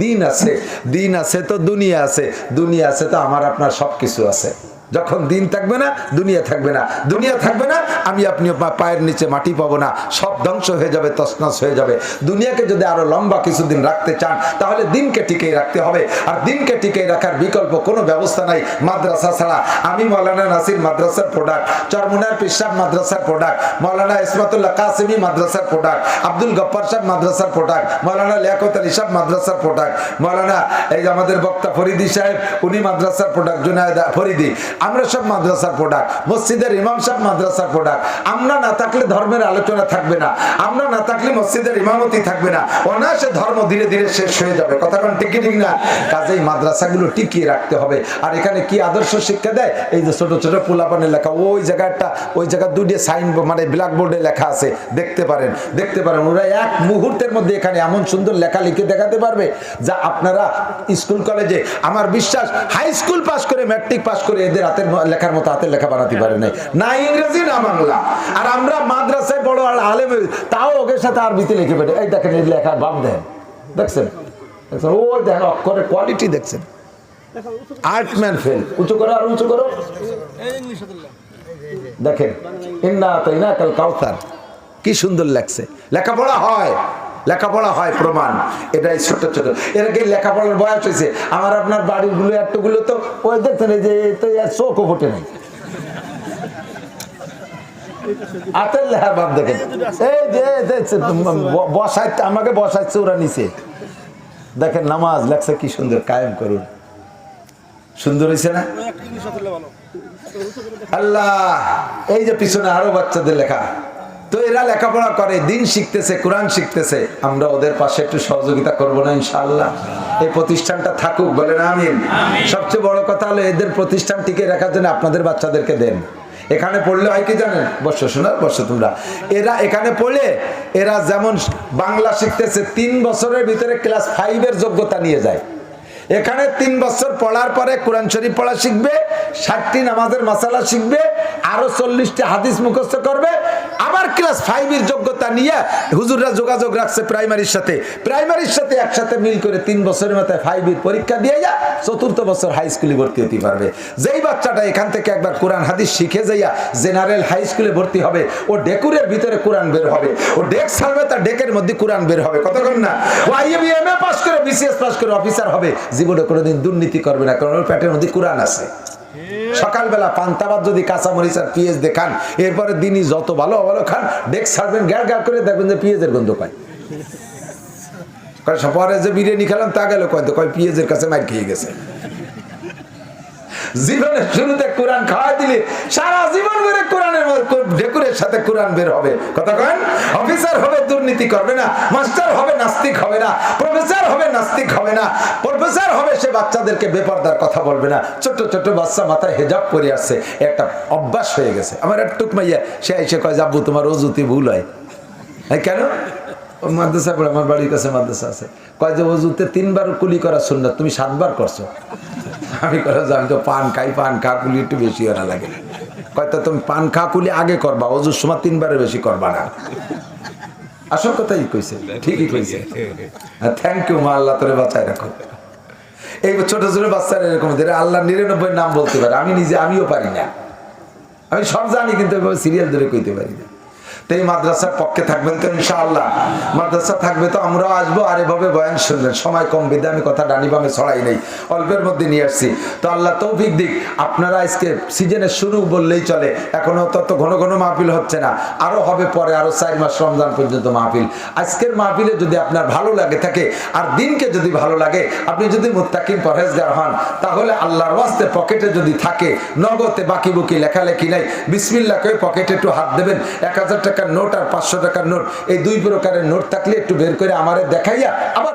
দিন আছে, দিন আছে তো দুনিয়া আছে, দুনিয়া আছে তো আমার আপনার সবকিছু আছে। যখন দিন থাকবে না, দুনিয়া থাকবে না, দুনিয়া থাকবে না, আমি আপনি পায়ের নিচে মাটি পাবো না, সব ধ্বংস হয়ে যাবে, তছনছ হয়ে যাবে। দুনিয়াকে যদি আরো লম্বা কিছুদিন রাখতে চান, তাহলে দিনকে টিকিয়ে রাখতে হবে। আর দিনকে টিকিয়ে রাখার বিকল্প কোনো ব্যবস্থা নাই মাদ্রাসা ছাড়া। আমি মৌলানা নাসির মাদ্রাসার প্রোডাক্ট, চরমুনার পিসাব মাদ্রাসার প্রোডাক্ট, মৌলানা ইসমাতুল্লাহ কাসেমি মাদ্রাসার প্রোডাক্ট, আব্দুল গফ্ফার সাহেব মাদ্রাসার প্রোডাক্ট, মৌলানা লিয়াকত আলী সাহেব মাদ্রাসার প্রোডাক্ট, মৌলানা এই যে আমাদের বক্তা ফরিদি সাহেব, উনি মাদ্রাসার প্রোডাক্ট, জুনায়েদ ফরিদি, আমরা সব মাদ্রাসার প্রোডাক্ট, মসজিদের ইমাম সাহেব মাদ্রাসার প্রোডাক্ট। আমরা না থাকলে ধর্মের আলোচনা থাকবে না, আমরা না থাকলে মসজিদের ইমামতি থাকবে না, অনায়াসে ধর্ম ধীরে ধীরে শেষ হয়ে যাবে। কথা কোন ঠিক ঠিক না? কাজেই মাদ্রাসাগুলো টিকিয়ে রাখতে হবে। আর এখানে কি আদর্শ শিক্ষা দেয়? এই যে ছোট ছোট পোলাপানের লেখা, ওই জায়গাটা, ওই জায়গা দুটো সাইন মানে ব্ল্যাকবোর্ডে লেখা আছে, দেখতে পারেন, দেখতে পারেন। ওরা এক মুহূর্তের মধ্যে এখানে এমন সুন্দর লেখা লিখে দেখাতে পারবে যা আপনারা স্কুল কলেজে, আমার বিশ্বাস হাই স্কুল পাস করে, ম্যাট্রিক পাস করে এদের হাতের লেখার মতো হাতের লেখা বানাতে পারে নাই, না ইংরেজি না বাংলা। আর আমরা মাদ্রাসায় বড় আলেম, তাও ওদের সাথে আরবিতে লিখে পেটে, এই দেখেন এই লেখার ভাব দেন, দেখছেন, ওই দেখেন অক্ষরের কোয়ালিটি দেখছেন। আর্টম্যান ফেল, উঁচু করো আর উঁচু করো, দেখেন ইন্না তাইনা কাল কাউসার, কি সুন্দর লেখছে। লেখাপড়া হয়, লেখাপড়া হয়, প্রমাণ। এটাই ছোট ছোট, এরকম লেখাপড়ার বয়স হয়েছে। আমার আপনার বাড়ির গুলো একটুগুলো তো ওই দেখছেন, এই যে চোখও ফোটে নাই, হাতের লেখা ভাব দেখেন। এই যে বসাইতে আমাকে বসাইছে ওরা নিচে, দেখেন নামাজ লেখছে কি সুন্দর, কায়েম করুন, সুন্দর হয়েছে না? আল্লাহ, এই যে পিছনে আরো বাচ্চাদের লেখা, তো এরা লেখাপড়া করে, দিন শিখতেছে, কোরআন শিখতেছে, আমরা ওদের পাশে একটু সহযোগিতা করবো না ইনশাআল্লাহ? এই প্রতিষ্ঠানটা থাকুক, বলেন আমিন। সবচেয়ে বড় কথা হলো এদের প্রতিষ্ঠান টিকে রাখার জন্য আপনাদের বাচ্চাদেরকে দেন। এখানে পড়লে হয় কি জানেন? বসো শোনা, বসো তোমরা। এরা এখানে পড়লে এরা যেমন বাংলা শিখতেছে, 3 বছরের ভিতরে ক্লাস 5-এর যোগ্যতা নিয়ে যায়। এখানে 3 বছর পড়ার পরে কোরআন শরীফ পড়া শিখবে, 60টি নামাজের মাসালা শিখবে, আরো 40টি হাদিস মুখস্থ করবে, আবার ক্লাস 5-এর যোগ্যতা নিয়ে হুজুররা যোগাযোগ রাখছে প্রাইমারির সাথে, প্রাইমারির সাথে একসাথে মিল করে 3 বছরের মাথায় 5-এর পরীক্ষা দিয়ে যা 4র্থ বছর হাই স্কুলে ভর্তি হতে পারবে। যেই বাচ্চাটা এখান থেকে একবার কোরআন হাদিস শিখে যাইয়া জেনারেল হাই স্কুলে ভর্তি হবে, ও ডেকুরের ভিতরে কোরআন বের হবে, ও ডেক ছাড়বে, তার ডেকের মধ্যে কোরআন বের হবে। কতক্ষণ না? ও আইএবি এমএ পাস করে, বিসিএস পাস করে অফিসার হবে, জীবনে কোনোদিন দুর্নীতি করবে না, কারণ ওর পেটের মধ্যে কোরআন আছে। সকালবেলা পান্তাবাদ যদি কাঁচা মরিচ আর পিঁয়াজ দেখান, এরপরে দিনই যত ভালো ভালো খান, ডেক ছাড়বেন, গ্যার গ্যার করে দেখবেন যে পিঁয়াজের গন্ধ পায়। পরে যে বিরিয়ানি খেলাম তা গেল কয় পিঁয়াজের কাছে মার খেয়ে গেছে। জীবনের শুরুতে কোরআন খাওয়াই দিলে সারা জীবন ধরে কোরআনের ঢেকুরের সাথে কোরআন বের হবে। কথা কন, অফিসার হবে দুর্নীতি করবে না, মাস্টার হবে নাস্তিক হবে না, প্রফেসর হবে নাস্তিক হবে না, প্রফেসর হবে সে বাচ্চাদেরকে বেপরদার কথা বলবে না। ছোট ছোট বাচ্চা মাথায় হেজাব পরে আসছে, একটা অভ্যাস হয়ে গেছে। আমার এক টুক মাইয়া সে এসে কয় যাবো তোমার অজুতি ভুল হয়। কেন? মাদ্রাসা পড়ে, আমার বাড়ির কাছে মাদ্রাসা আছে। কয় যে অজুতে 3 বার কুলি করা সুন্নাত, তুমি 7 বার করছো। আমি করে আমি তো পান খাই, পান খা কুলি একটু বেশি ওরা লাগে। কয়তো তুমি পান খা কুলি আগে করবা, অজুর সময় 3 বারের বেশি করবা না। আসল কথাই কইছে, ঠিকই কইছে। থ্যাংক ইউ মা, আল্লাহ তোরে বাঁচায় রাখো। এই ছোট ছোট বাচ্চারা এরকম আল্লাহ 99 নাম বলতে পারে, আমি নিজে আমিও পারি না। আমি সব জানি কিন্তু সিরিয়াল ধরে কইতে পারি না। তো এই মাদ্রাসার পক্ষে থাকবেন তো ইনশাআল্লাহ? মাদ্রাসা থাকবে তো আমরাও আসবো, আর এভাবে বয়ান শুনবেন। সময় কম বিধে আমি কথা ডানি বামে ছড়াই নেই, অল্পের মধ্যে নিয়ে আসছি। তো আল্লাহ তৌফিক দিক। আপনারা আজকে সিজনের শুরু বললেই চলে, এখনো তত ঘন ঘন মাহফিল হচ্ছে না, আরো হবে পরে, আরো 4 মাস রমজান পর্যন্ত মাহফিল। আজকের মাহফিলে যদি আপনার ভালো লাগে থাকে, আর দিনকে যদি ভালো লাগে, আপনি যদি মুত্তাকিন পরহেজগার হন, তাহলে আল্লাহর ওয়াস্তে পকেটে যদি থাকে, নগদে বাকি বুকি লেখালেখি নাই, বিসমিল্লাহ করে পকেটে একটু হাত দেবেন। 1000 টাকার নোট আর 500 টাকার নোট, এই 2 প্রকারের নোট থাকলে একটু বের করে আমারে দেখাইয়া আবার